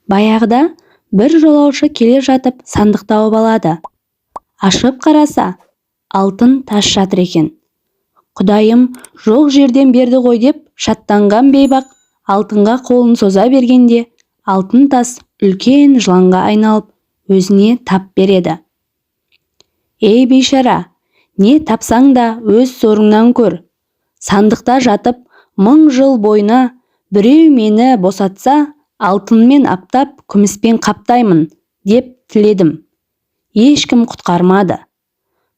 Баяғыда бір жолаушы келе жатып сандық тауып алады. Ашып қараса, алтын тас жатыр екен. Құдайым жоқ жерден берді ғой деп шаттанған бейбақ алтынға қолын соза бергенде, алтын тас үлкен жыланға айналып өзіне тап береді. Ей бейшара, не тапсаң да өз сорыңнан көр. Сандықта жатып 1000 жыл бойына біреу мені босатса, алтынмен аптап, күміспен қаптаймын деп тіледім. Ешкім құтқармады.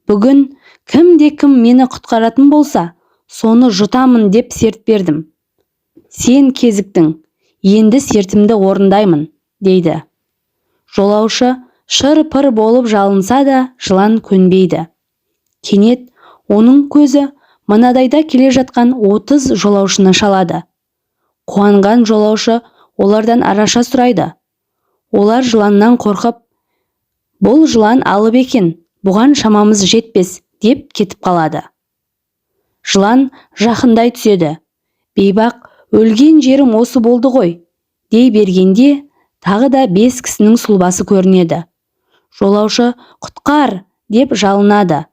Бүгін кім мені құтқаратын болса, соны жұтамын деп серт бердім. Сен кезіктің, енді сертімді орындаймын, дейді. Жолаушы шыр-пыр болып жалынса да жылан көнбейді. Кенет оның көзі мынадайда келе жатқан 30 жолаушыны шалады. Қуанған жолаушы олардан араша сұрайды. Олар жыланнан қорқып, бұл жылан алып екен, бұған шамамыз жетпес деп кетіп қалады. Жылан жақындай түседі. Бейбақ, өлген жерім осы болды ғой, дей бергенде тағы да 5 кісінің сұлбасы көрінеді. Жолаушы құтқар деп жалынады.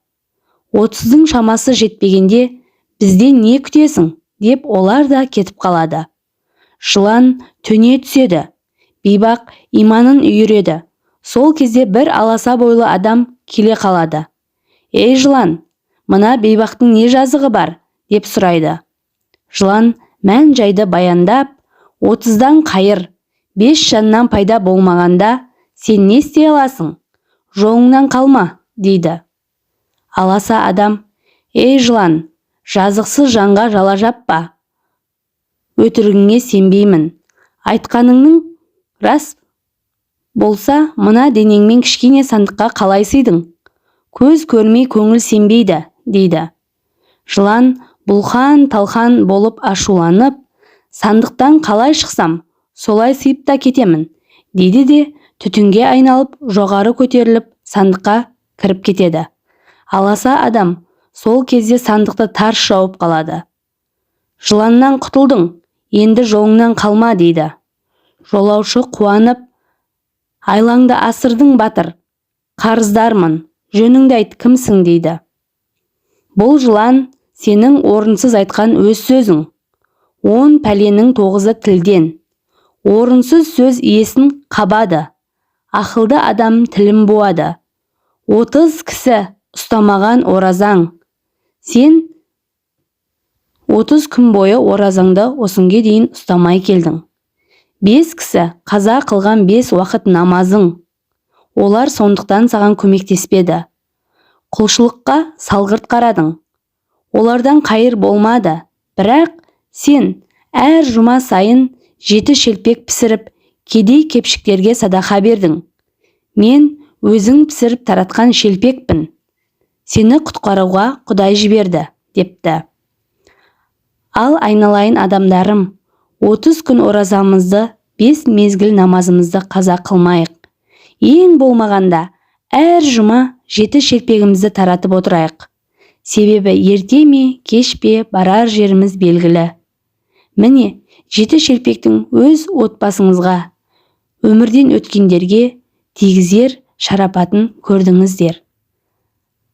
30-дың шамасы жетпегенде, бізден не күтесің деп олар да кетіп қалады. Жылан төне түседі. Бейбақ иманын үйіреді. Сол кезде бір аласа бойлы адам келе қалады. Ей жылан, мына бейбақтың не жазығы бар деп сұрайды. Жылан мән жайды баяндап, 30-дан қайыр, 5 жаннан пайда болмағанда сен не істей аласың? Жолыңнан қалма, дейді. Аласа адам, ей жылан, жазықсыз жанға жала жаппа. Өтірігіңе сенбеймін. Айтқаныңның рас болса, мына денеңмен кішкене сандыққа қалай сыйдың? Көз көрмей көңіл сенбейді, дейді. Жылан бұлқан-талқан болып ашуланып, сандықтан қалай шықсам, солай сыйып та кетемін, дейді де түтінге айналып, жоғары көтеріліп, сандыққа кіріп кетеді. Аласа адам сол кезде сандықты тарс жауып қалады. Жыланнан құтылдың, енді жолыңнан қалма, дейді. Жолаушы қуанып, айлаңды асырдың батыр, қарыздармын, жөніңді айт, кімсің, дейді. Бұл жылан сенің орынсыз айтқан өз сөзің. 10 пәленің 9-ы тілден. Орынсыз сөз иесін қабады. Ақылды адам тілін буады. 30 кісі ұстамаған оразаң. Сен 30 күн бойы оразаңды осынге дейін ұстамай келдің. 5 кісі қаза қылған 5 уақыт намазың. Олар сондықтан саған көмектеспеді. Құлшылыққа салғырт қарадың. Олардан қайыр болмады. Бірақ сен әр жұма сайын 7 шелпек пісіріп, кедей-кепшіктерге садақа бердің. Мен өзің пісіріп таратқан шелпекпін. Сені құтқаруға Құдай жіберді, депті. Ал айналайын адамдарым, 30 күн оразамызды, 5 мезгіл намазымызды қаза қылмайық. Ең болмағанда әр жұма 7 шелпегімізді таратып отырайық. Себебі ерте ме, кеш пе барар жеріміз белгілі. Міне, 7 шелпектің өз отбасыңызға, өмірден өткендерге тигізер шарапатын көрдіңіздер.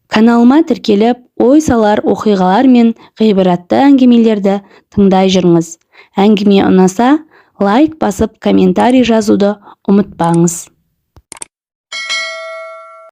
Каналыма тіркеліп, ой салар оқиғалар мен ғибратты әңгімелерді тыңдай жүріңіз. Әңгіме ұнаса, лайк басып, комментарий жазуды ұмытпаңыз.